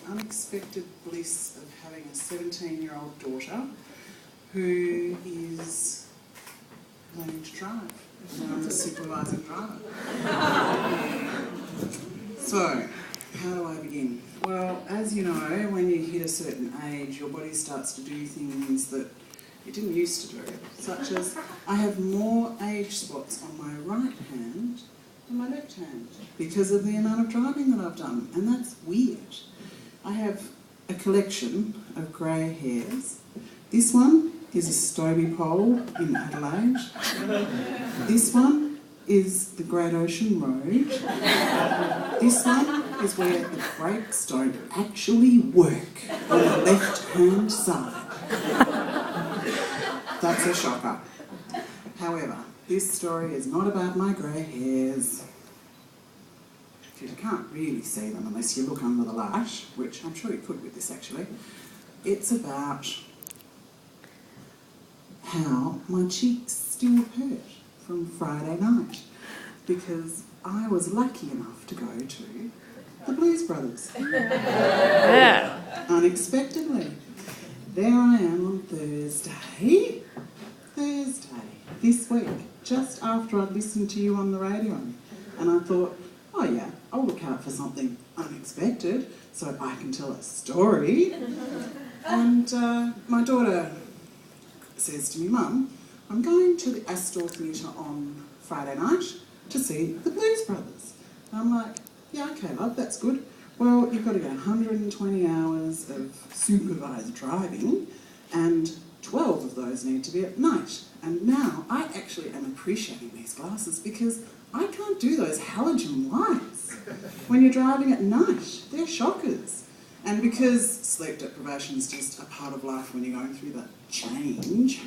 unexpected bliss of having a 17-year-old daughter who is learning to drive. And I'm the supervising driver. So, how do I begin? Well, as you know, when you hit a certain age, your body starts to do things that it didn't used to do, such as I have more age spots on my right hand than my left hand because of the amount of driving that I've done, and that's weird. I have a collection of grey hairs. This one is a Stobie pole in Adelaide. This one is the Great Ocean Road. This one is where the brakes don't actually work on the left-hand side. That's a shocker. However, this story is not about my grey hairs. Because you can't really see them unless you look under the light, which I'm sure you could with this actually. It's about how my cheeks still hurt from Friday night because I was lucky enough to go to the Blues Brothers. Yeah. Unexpectedly. There I am on Thursday this week, just after I'd listened to you on the radio. And I thought, oh yeah, I'll look out for something unexpected so I can tell a story. And my daughter says to me, Mum, I'm going to the Astor Theatre on Friday night to see the Blues Brothers. And I'm like, yeah, okay, love, that's good. Well, you've got to go 120 hours of supervised driving, and 12 of those need to be at night. And now I actually am appreciating these glasses because I can't do those halogen lights when you're driving at night. They're shockers. And because sleep deprivation is just a part of life when you're going through that change,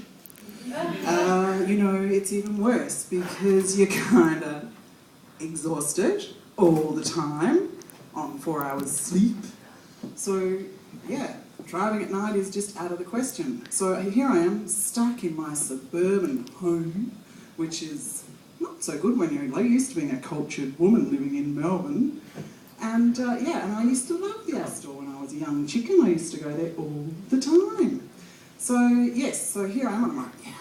it's even worse because you're kind of exhausted all the time on 4 hours sleep. So, yeah, driving at night is just out of the question. So here I am, stuck in my suburban home, which is not so good when you're used to being a cultured woman living in Melbourne. And and I used to love the Astor when I was a young chicken. I used to go there all the time. So, yes, so here I am, and I'm like, yeah,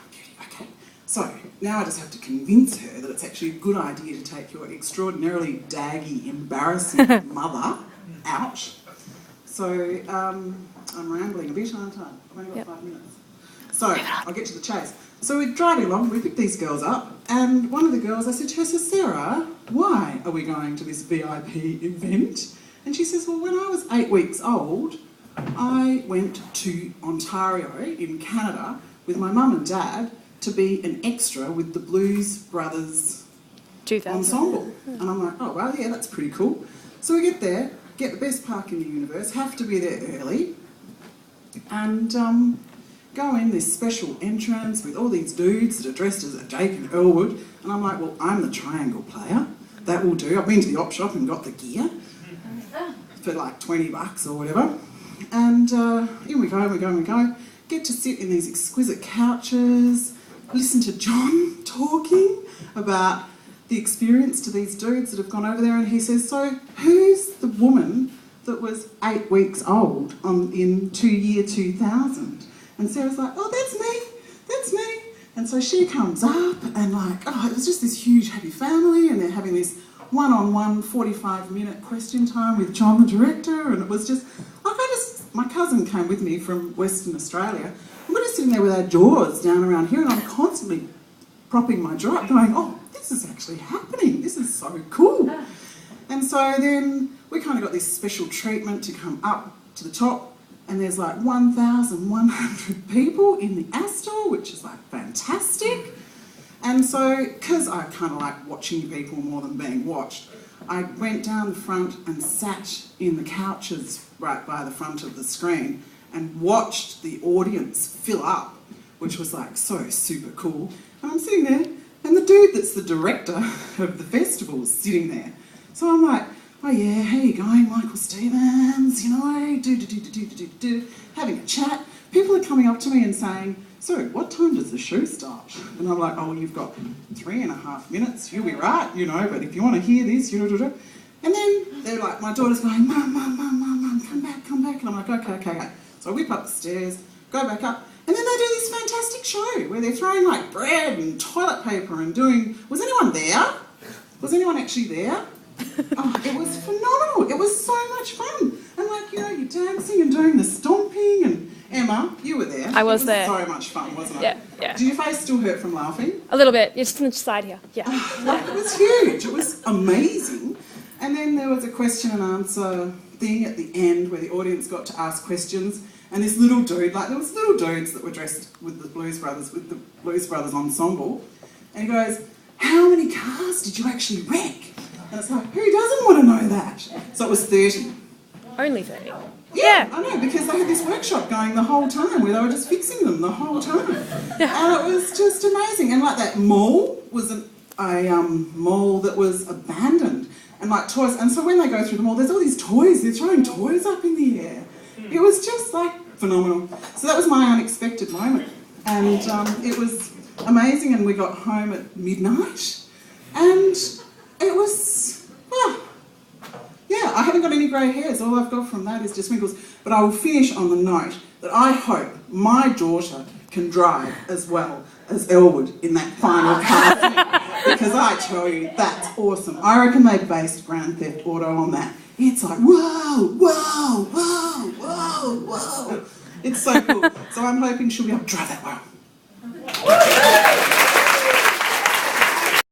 okay. So, now I just have to convince her that it's actually a good idea to take your extraordinarily daggy, embarrassing mother out. So, I'm rambling a bit, aren't I? I've only got 5 minutes. So, I'll get to the chase. So we're driving along, we picked these girls up, and one of the girls, I said to her, Sarah, why are we going to this VIP event? And she says, well, when I was 8 weeks old, I went to Ontario in Canada with my mum and dad to be an extra with the Blues Brothers ensemble. And I'm like, oh, well, yeah, that's pretty cool. So we get there, get the best park in the universe, have to be there early, and go in this special entrance with all these dudes that are dressed as Jake and Elwood, and I'm like, well, I'm the triangle player. That will do. I've been to the op shop and got the gear for like $20 or whatever. And in we go. Get to sit in these exquisite couches, listen to John talking about the experience to these dudes that have gone over there, and he says, so who's the woman that was 8 weeks old in year 2000? And Sarah's like, oh, that's me. And so she comes up and it was just this huge happy family, and they're having this one-on-one 45-minute question time with John, the director, and it was just, my cousin came with me from Western Australia, and we're just sitting there with our jaws down around here, and I'm constantly propping my jaw up going, oh, this is actually happening, this is so cool. And so then we kind of got this special treatment to come up to the top, and there's like 1,100 people in the Astor, which is like fantastic. And so, because I kind of like watching people more than being watched, I went down the front and sat in the couches right by the front of the screen and watched the audience fill up, which was like so super cool. And I'm sitting there, and the dude that's the director of the festival is sitting there. So I'm like, oh yeah, how you going, Michael Stevens, having a chat. People are coming up to me and saying, so what time does the show start? And I'm like, oh, you've got 3.5 minutes, you'll be right, but if you want to hear this, And then they're like, my daughter's going, Mum, come like, okay. So I whip up the stairs, go back up, and then they do this fantastic show where they're throwing like bread and toilet paper and doing... Was anyone there? Was anyone actually there? Oh, it was phenomenal. It was so much fun. And like, you know, you're dancing and doing the stomping and... Emma, you were there. I was there. It was so much fun, wasn't it? Yeah. Did your face still hurt from laughing? A little bit. It's from the side here. Yeah. It was huge. It was amazing. And then there was a question and answer thing at the end where the audience got to ask questions. And this little dude, like there was little dudes that were dressed with the Blues Brothers ensemble. And he goes, how many cars did you actually wreck? And it's like, who doesn't want to know that? So it was 30. Only 30. Yeah, I know, because they had this workshop going the whole time where they were just fixing them the whole time. And it was just amazing. And like that mall was a mall that was abandoned. And like toys, and so when they go through the mall, there's all these toys, they're throwing toys up in the air. It was just like phenomenal. So that was my unexpected moment. And it was amazing, and we got home at midnight. And it was, yeah, I haven't got any grey hairs. All I've got from that is just wrinkles. But I will finish on the note that I hope my daughter can drive as well as Elwood in that final car. Because I tell you, that's awesome. I reckon they based Grand Theft Auto on that. It's like, whoa. It's so cool. So I'm hoping she'll be able to drive that well.